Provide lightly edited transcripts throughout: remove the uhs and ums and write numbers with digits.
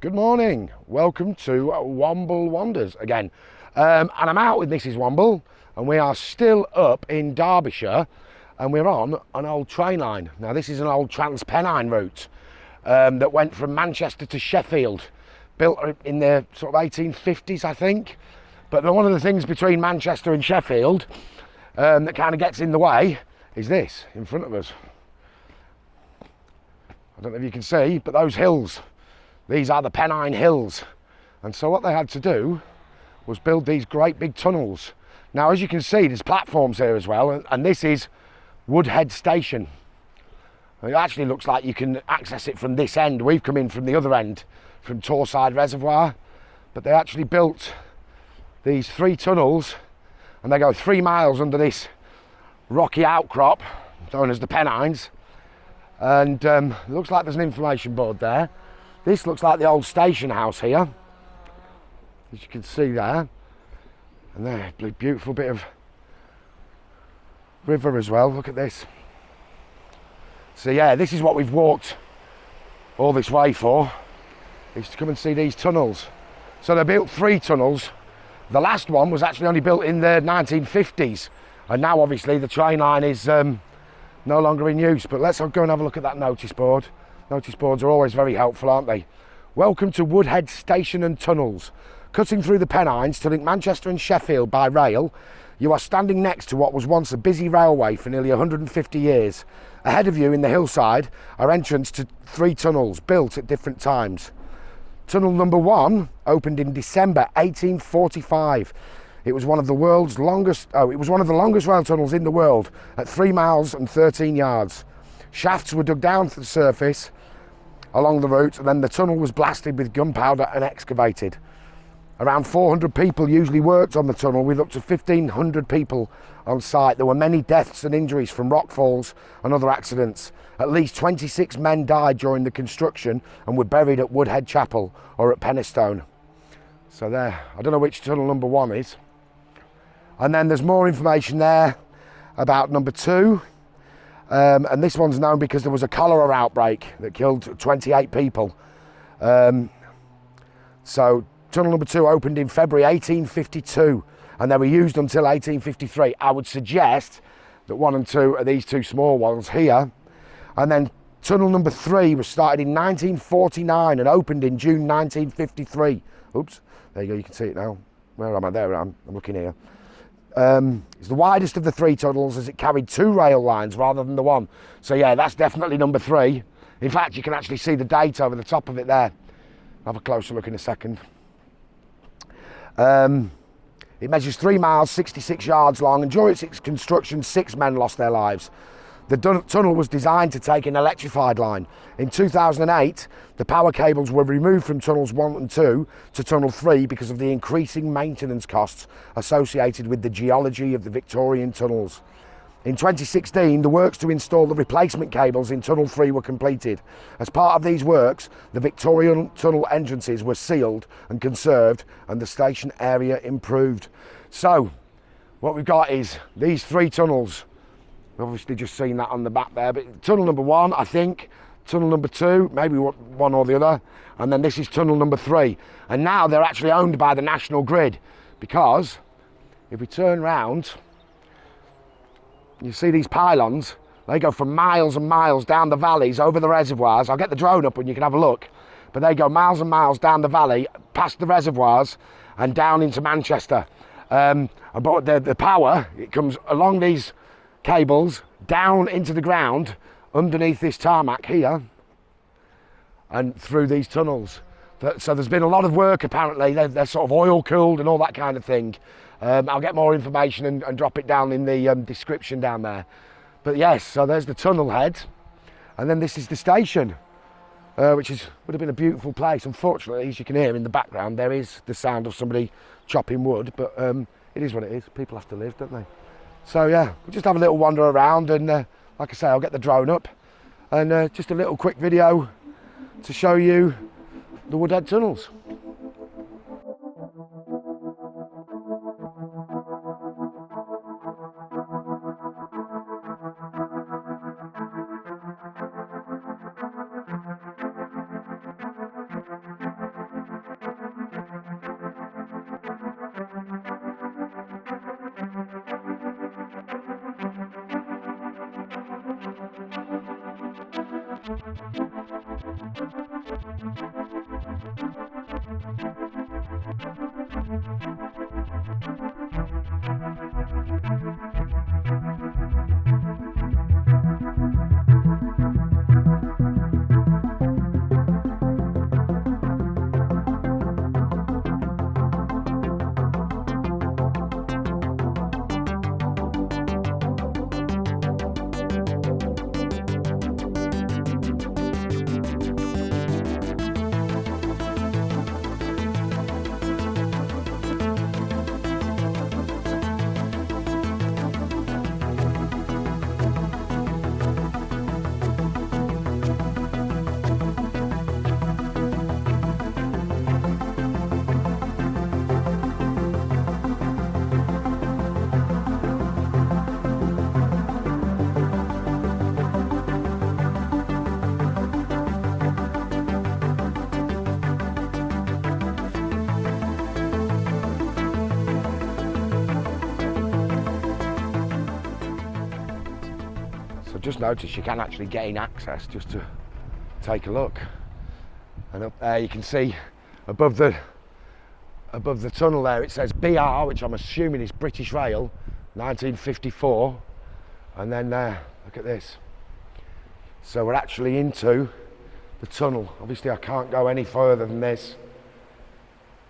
Good morning, welcome to Womble Wanders again. And I'm out with Mrs. Womble and we are still up in Derbyshire and we're on an old train line. Now this is an old Pennine route that went from Manchester to Sheffield, built in the sort of 1850s I think. But one of the things between Manchester and Sheffield that kind of gets in the way is this in front of us. I don't know if you can see, but those hills, these are the Pennine Hills. And so what they had to do was build these great big tunnels. Now, as you can see, there's platforms here as well, and this is Woodhead Station. It actually looks like you can access it from this end. We've come in from the other end, from Torside Reservoir, but they actually built these 3 tunnels, and they go 3 miles under this rocky outcrop, known as the Pennines. And it looks like there's an information board there. This looks like the old station house here, as you can see there. And there, a beautiful bit of river as well. Look at this. So yeah, this is what we've walked all this way for, is to come and see these tunnels. So they built 3 tunnels. The last one was actually only built in the 1950s. And now obviously the train line is no longer in use. But let's go and have a look at that notice board. Notice boards are always very helpful, aren't they? Welcome to Woodhead Station and Tunnels. Cutting through the Pennines to link Manchester and Sheffield by rail, you are standing next to what was once a busy railway for nearly 150 years. Ahead of you in the hillside are entrance to 3 tunnels built at different times. Tunnel number 1 opened in December 1845. It was one of the longest rail tunnels in the world at 3 miles and 13 yards. Shafts were dug down to the surface along the route, and then the tunnel was blasted with gunpowder and excavated. Around 400 people usually worked on the tunnel, with up to 1,500 people on site. There were many deaths and injuries from rock falls and other accidents. At least 26 men died during the construction and were buried at Woodhead Chapel or at Pennistone. So there, I don't know which tunnel number 1 is. And then there's more information there about number 2. And this one's known because there was a cholera outbreak that killed 28 people. So tunnel number 2 opened in February 1852 and they were used until 1853. I would suggest that 1 and 2 are these 2 small ones here. And then tunnel number 3 was started in 1949 and opened in June 1953. Oops, there you go, you can see it now. Where am I? There I am, I'm looking here. It's the widest of the 3 tunnels as it carried 2 rail lines rather than the 1. So yeah, that's definitely number 3. In fact, you can actually see the date over the top of it there. I'll have a closer look in a second. It measures 3 miles, 66 yards long, and during its construction, 6 men lost their lives. The tunnel was designed to take an electrified line. In 2008, the power cables were removed from tunnels 1 and 2 to tunnel 3 because of the increasing maintenance costs associated with the geology of the Victorian tunnels. In 2016, the works to install the replacement cables in tunnel 3 were completed. As part of these works, the Victorian tunnel entrances were sealed and conserved and the station area improved. So, what we've got is these 3 tunnels. Obviously just seen that on the back there, but tunnel number 1, I think, tunnel number 2, maybe one or the other, and then this is tunnel number 3. And now they're actually owned by the National Grid, because if we turn round, you see these pylons, they go for miles and miles down the valleys, over the reservoirs. I'll get the drone up and you can have a look, but they go miles and miles down the valley, past the reservoirs, and down into Manchester. But the power, it comes along these cables down into the ground underneath this tarmac here and through these tunnels. So there's been a lot of work apparently. They're sort of oil cooled and all that kind of thing. I'll get more information and drop it down in the description down there. But yes, so there's the tunnel head, and then this is the station, which would have been a beautiful place. Unfortunately, as you can hear in the background, there is the sound of somebody chopping wood, but it is what it is. People have to live, don't they? So yeah, we'll just have a little wander around, and like I say, I'll get the drone up and just a little quick video to show you the Woodhead tunnels. Just notice you can actually gain access just to take a look, and up there you can see above the tunnel there it says BR, which I'm assuming is British Rail 1954, and then there, look at this. So we're actually into the tunnel. Obviously I can't go any further than this.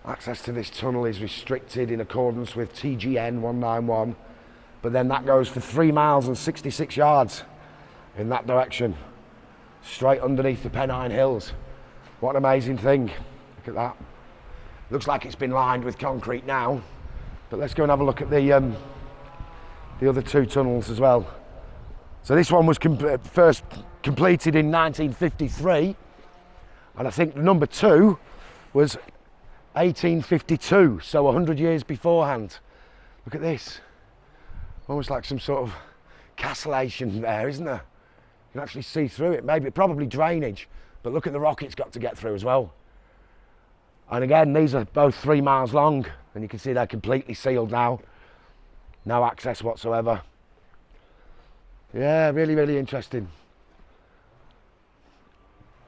Access to this tunnel is restricted in accordance with TGN 191, but then that goes for 3 miles and 66 yards in that direction, straight underneath the Pennine Hills. What an amazing thing. Look at that. Looks like it's been lined with concrete now, but let's go and have a look at the other two tunnels as well. So this one was first completed in 1953, and I think number 2 was 1852, so 100 years beforehand. Look at this. Almost like some sort of castellation there, isn't there? You can actually see through it. Maybe, probably drainage, but look at the rock it's got to get through as well. And again, these are both 3 miles long, and you can see they're completely sealed now. No access whatsoever. Yeah, really, really interesting.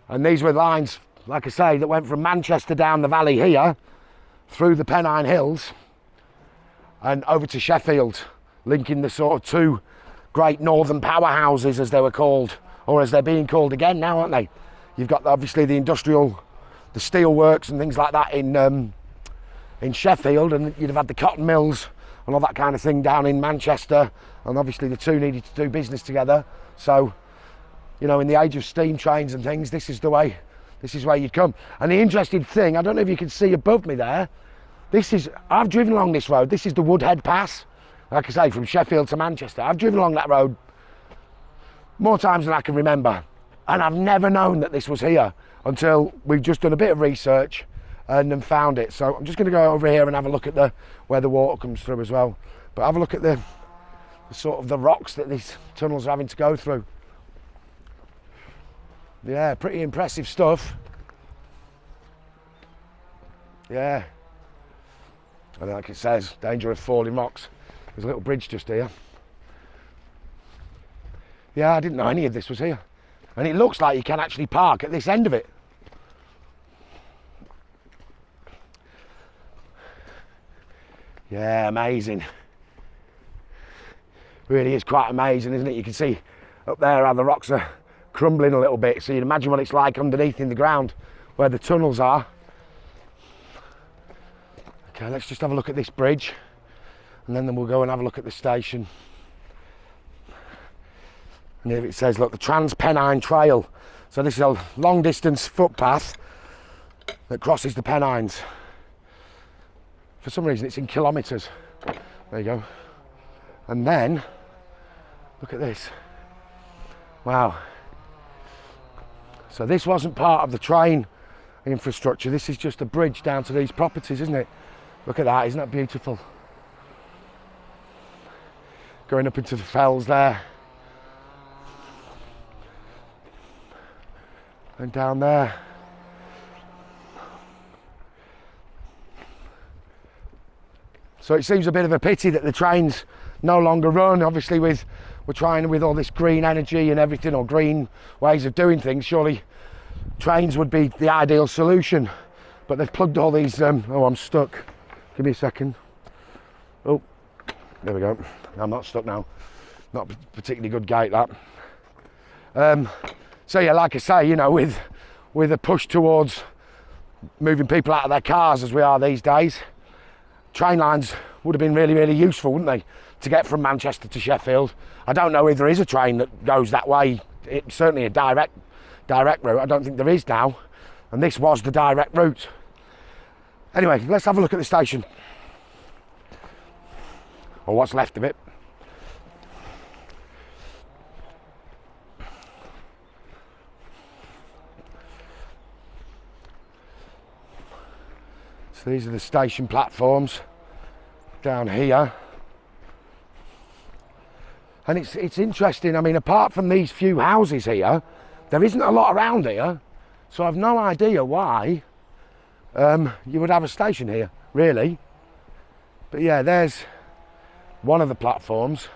And these were lines, like I say, that went from Manchester down the valley here, through the Pennine Hills, and over to Sheffield, linking the sort of two great northern powerhouses, as they were called, or as they're being called again now, aren't they? You've got obviously the steel works and things like that in Sheffield, and you'd have had the cotton mills and all that kind of thing down in Manchester, and obviously the two needed to do business together. So, you know, in the age of steam trains and things, this is where you'd come. And the interesting thing, I don't know if you can see above me there, I've driven along this road. This is the Woodhead Pass. Like I say, from Sheffield to Manchester. I've driven along that road more times than I can remember, and I've never known that this was here until we've just done a bit of research and then found it. So I'm just going to go over here and have a look at where the water comes through as well. But have a look at the sort of the rocks that these tunnels are having to go through. Yeah, pretty impressive stuff. Yeah. And like it says, danger of falling rocks. There's a little bridge just here. Yeah, I didn't know any of this was here. And it looks like you can actually park at this end of it. Yeah, amazing. Really is quite amazing, isn't it? You can see up there how the rocks are crumbling a little bit, so you'd imagine what it's like underneath in the ground where the tunnels are. Okay, let's just have a look at this bridge, and then we'll go and have a look at the station. And here it says, look, the Trans-Pennine Trail. So this is a long distance footpath that crosses the Pennines. For some reason it's in kilometres. There you go. And then, look at this. Wow. So this wasn't part of the train infrastructure. This is just a bridge down to these properties, isn't it? Look at that, isn't that beautiful? Going up into the fells there. And down there. So it seems a bit of a pity that the trains no longer run. Obviously we're trying with all this green energy and everything, or green ways of doing things, surely trains would be the ideal solution, but they've plugged all these, oh, I'm stuck. Give me a second. Oh, there we go. I'm not stuck now. Not a particularly good gate, that. So yeah, like I say, you know, with a push towards moving people out of their cars as we are these days, train lines would have been really, really useful, wouldn't they, to get from Manchester to Sheffield. I don't know if there is a train that goes that way. It's certainly a direct route. I don't think there is now, and this was the direct route. Anyway, let's have a look at the station, or what's left of it. So these are the station platforms down here. And it's interesting, I mean, apart from these few houses here, there isn't a lot around here, so I've no idea why you would have a station here, really. But yeah, there's one of the platforms,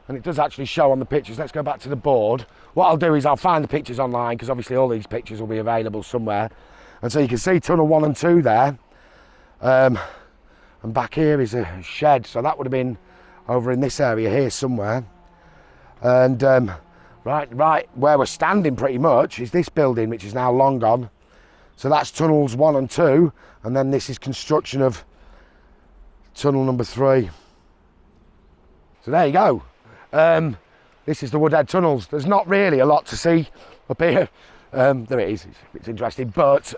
and it does actually show on the pictures. Let's go back to the board. What I'll do is I'll find the pictures online, because obviously all these pictures will be available somewhere. And so you can see tunnel 1 and 2 there. And back here is a shed, so that would have been over in this area here somewhere. And right where we're standing pretty much is this building, which is now long gone. So that's tunnels 1 and 2, and then this is construction of tunnel number 3. So there you go. This is the Woodhead tunnels. There's not really a lot to see up here. There it is, it's interesting, but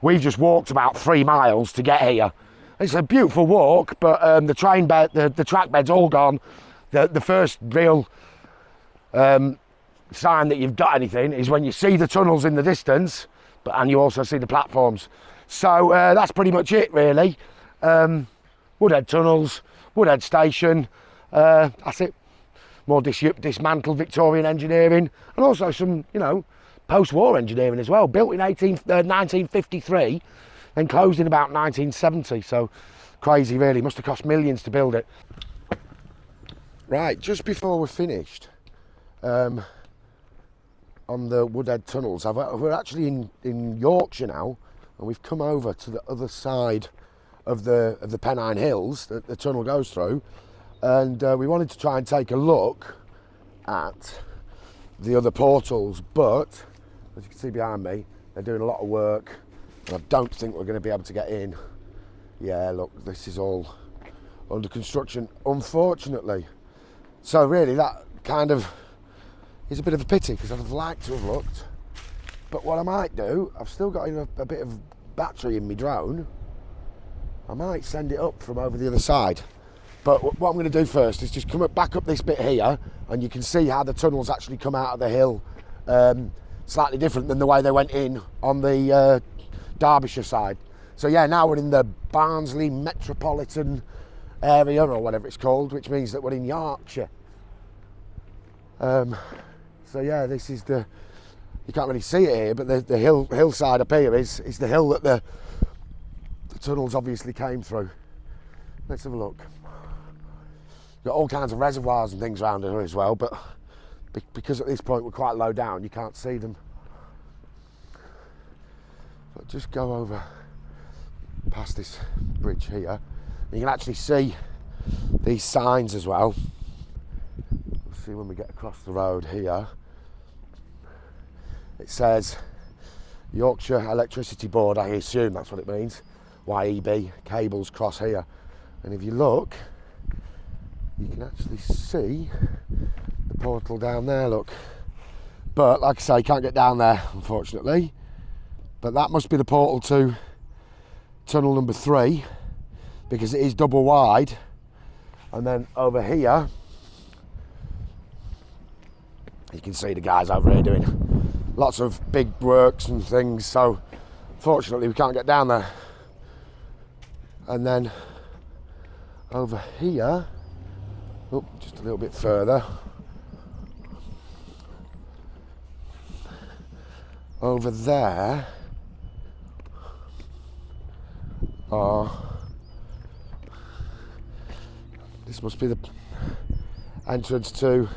we just walked about 3 miles to get here. It's a beautiful walk, but the train bed, the track bed's all gone. The first real sign that you've got anything is when you see the tunnels in the distance, and you also see the platforms. So that's pretty much it, really. Woodhead tunnels, Woodhead station, that's it. More dismantled Victorian engineering, and also some, you know, post-war engineering as well. Built in 1953, then closed in about 1970. So crazy, really. Must have cost millions to build it. Right, just before we're finished on the Woodhead tunnels, we're actually in Yorkshire now, and we've come over to the other side of the Pennine Hills that the tunnel goes through, and we wanted to try and take a look at the other portals, but as you can see behind me, they're doing a lot of work, and I don't think we're going to be able to get in. Yeah, look, this is all under construction, unfortunately. So really, that kind of is a bit of a pity, because I'd have liked to have looked. But what I might do, I've still got a bit of battery in my drone. I might send it up from over the other side. But what I'm going to do first is just come back up this bit here, and you can see how the tunnels actually come out of the hill. Slightly different than the way they went in on the Derbyshire side. So yeah, now we're in the Barnsley metropolitan area, or whatever it's called, which means that we're in Yorkshire. So yeah, this is you can't really see it here, but the hillside up here is the hill that the tunnels obviously came through. Let's have a look. Got all kinds of reservoirs and things around here as well, but because at this point we're quite low down, you can't see them. But just go over past this bridge here, and you can actually see these signs as well. We'll see when we get across the road here. It says Yorkshire Electricity Board, I assume that's what it means. YEB, cables cross here. And if you look, you can actually see the portal down there, look. But like I say, you can't get down there, unfortunately. But that must be the portal to tunnel number 3, because it is double wide. And then over here, you can see the guys over here doing lots of big works and things. So fortunately we can't get down there. And then over here, oh, just a little bit further, over there this must be the entrance to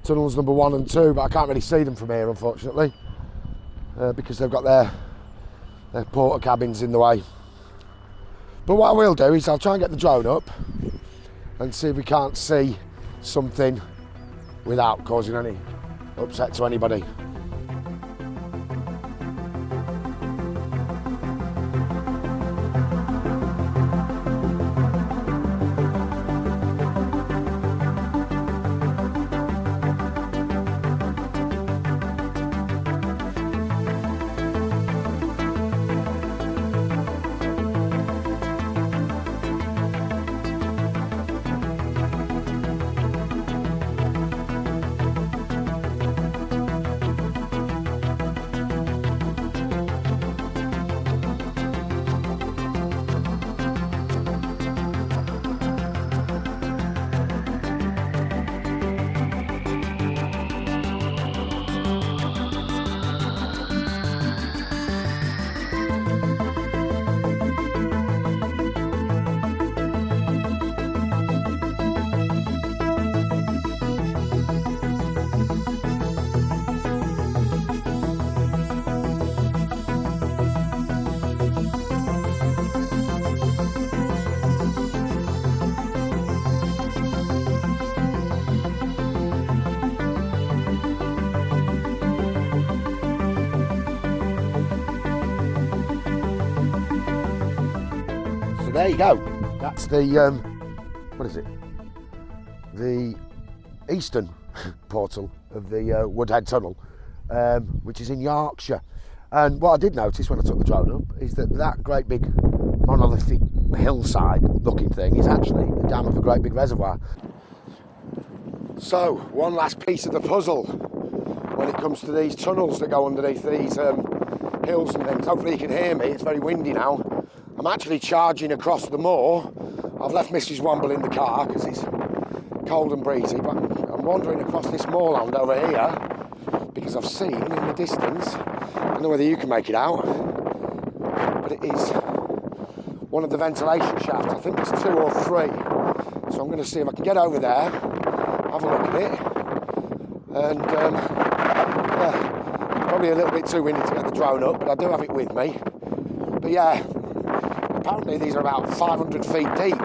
tunnels number 1 and 2, but I can't really see them from here, unfortunately. because they've got their porter cabins in the way. But what I will do is I'll try and get the drone up and see if we can't see something without causing any upset to anybody. There you go. That's the what is it? The eastern portal of the Woodhead tunnel, which is in Yorkshire. And what I did notice when I took the drone up is that great big monolithic hillside looking thing is actually the dam of a great big reservoir. So one last piece of the puzzle when it comes to these tunnels that go underneath these hills and things. Hopefully you can hear me. It's very windy now. I'm actually charging across the moor. I've left Mrs. Womble in the car because it's cold and breezy, but I'm wandering across this moorland over here because I've seen in the distance, I don't know whether you can make it out, but it is one of the ventilation shafts. I think there's 2 or 3. So I'm going to see if I can get over there, have a look at it, and yeah, probably a little bit too windy to get the drone up, but I do have it with me. But yeah, apparently these are about 500 feet deep,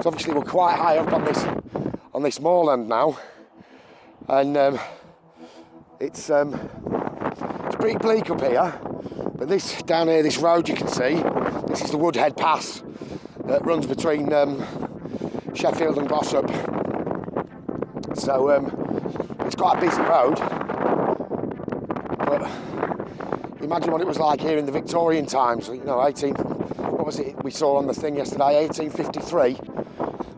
so obviously we're quite high up on this moorland now, and it's pretty bleak up here. But this down here, this road you can see, this is the Woodhead Pass that runs between Sheffield and Glossop. So it's quite a busy road, but imagine what it was like here in the Victorian times. You know, what was it we saw on the thing yesterday, 1853,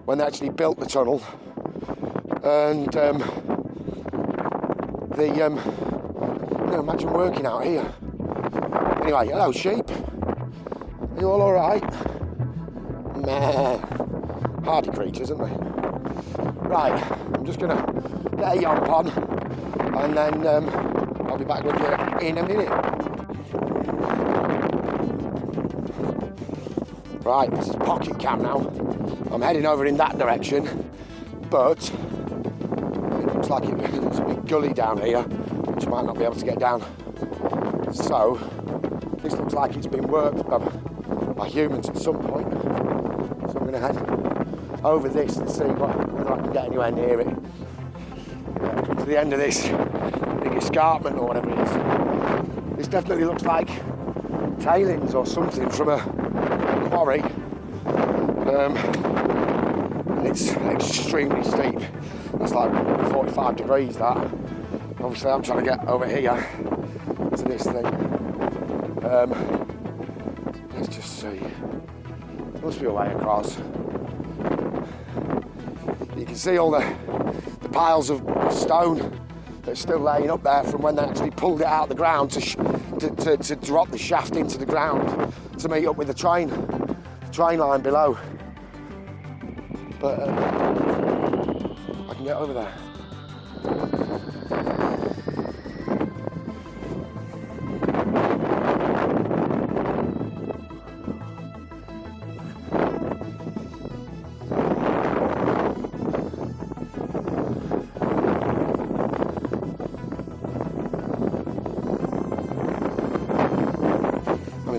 when they actually built the tunnel. And you know, imagine working out here. Anyway, hello sheep. Are you all alright? Meh. Hardy creatures, aren't they? Right, I'm just gonna get a yomp on, and then I'll be back with you in a minute. Right, this is pocket cam now. I'm heading over in that direction, but it looks like there's a big gully down here, which I might not be able to get down. So, this looks like it's been worked by humans at some point. So I'm going to head over this and see whether I can get anywhere near it. Come to the end of this big escarpment or whatever it is. This definitely looks like tailings or something from a quarry. And it's extremely steep. That's like 45 degrees, that. Obviously I'm trying to get over here to this thing. Let's just see. There must be a way across. You can see all the piles of stone that's still laying up there from when they actually pulled it out of the ground to drop the shaft into the ground to meet up with the train line below. But I can get over there.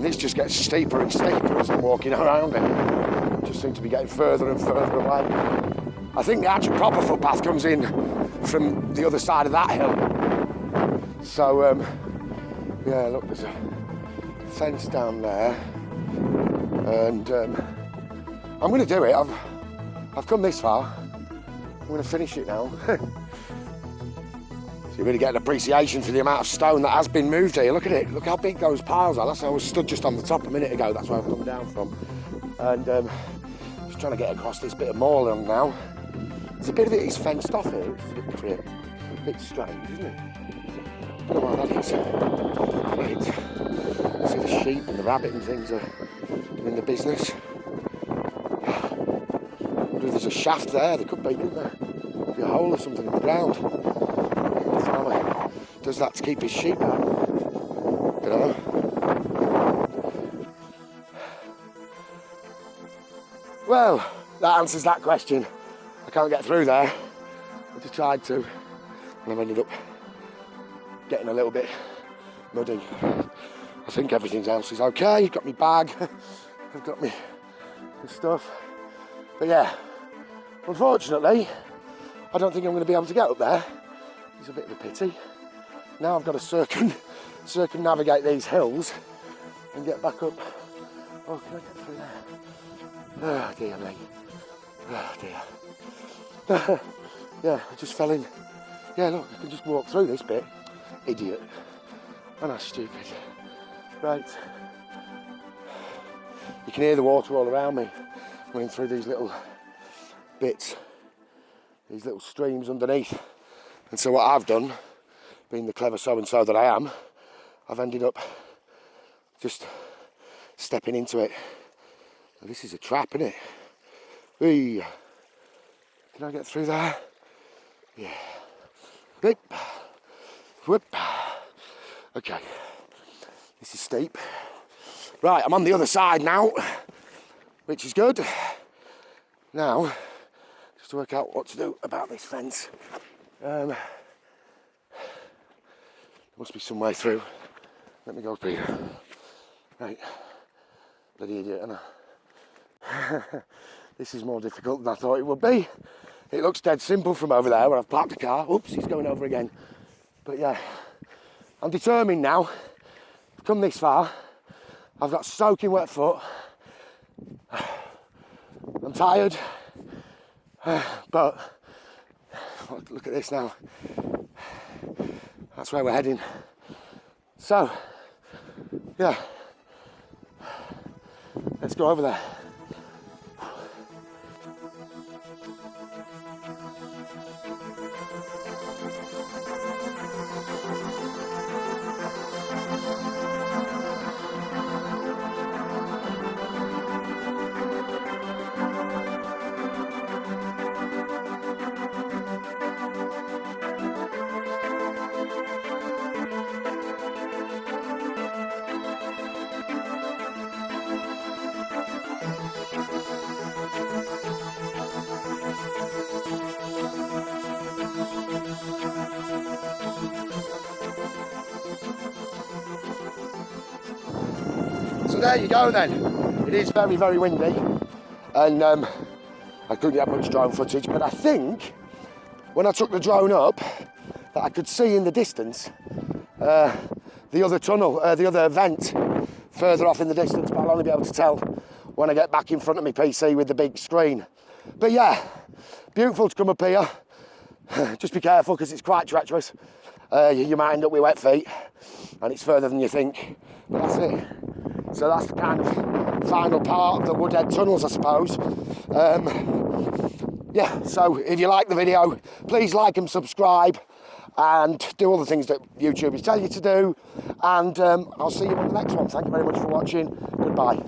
this just gets steeper and steeper as I'm walking around it. Just seem to be getting further and further away. I think the actual proper footpath comes in from the other side of that hill. So, yeah, look, there's a fence down there. And I'm going to do it. I've come this far. I'm going to finish it now. So you really get an appreciation for the amount of stone that has been moved here. Look at it. Look how big those piles are. That's how I was stood just on the top a minute ago. That's where I've come down from. And just trying to get across this bit of moorland now. There's a bit of it is fenced off here, which is a bit crypt. A bit strange, isn't it? I don't know why that is. Right. See the sheep and the rabbit and things are in the business. I wonder if there's a shaft there. There could be, couldn't there? Could be a hole or something in the ground. The farmer does that to keep his sheep out. You know? Well, that answers that question. I can't get through there. I just tried to, and I've ended up getting a little bit muddy. I think everything else is okay. I've got my bag, I've got my stuff. But yeah, unfortunately, I don't think I'm going to be able to get up there. It's a bit of a pity. Now I've got to circumnavigate these hills and get back up. Oh, can I get through there? Oh dear me. Oh dear. Yeah, I just fell in. Yeah, look, I can just walk through this bit. Idiot. And I'm stupid. Right. You can hear the water all around me running through these little bits, these little streams underneath. And so what I've done, being the clever so-and-so that I am, I've ended up just stepping into it. Now, this is a trap, isn't it? Whee. Can I get through there? Yeah. Whoop. Whoop. Okay. This is steep. Right, I'm on the other side now, which is good. Now, just to work out what to do about this fence. There must be some way through. Let me go through. Right. Bloody idiot, isn't I? This is more difficult than I thought it would be. It looks dead simple from over there where I've parked the car. Oops, he's going over again. But yeah, I'm determined now. I've come this far. I've got soaking wet foot. I'm tired. But look at this now. That's where we're heading. So, yeah. Let's go over there. So there you go then. It is very, very windy, and I couldn't get much drone footage, but I think when I took the drone up that I could see in the distance the other tunnel, the other vent further off in the distance, but I'll only be able to tell when I get back in front of my PC with the big screen. But yeah, beautiful to come up here. Just be careful because it's quite treacherous. You might end up with wet feet, and it's further than you think, but that's it. So that's the kind of final part of the Woodhead tunnels, I suppose. Yeah, so if you like the video, please like and subscribe and do all the things that YouTubers tell you to do. And I'll see you on the next one. Thank you very much for watching. Goodbye.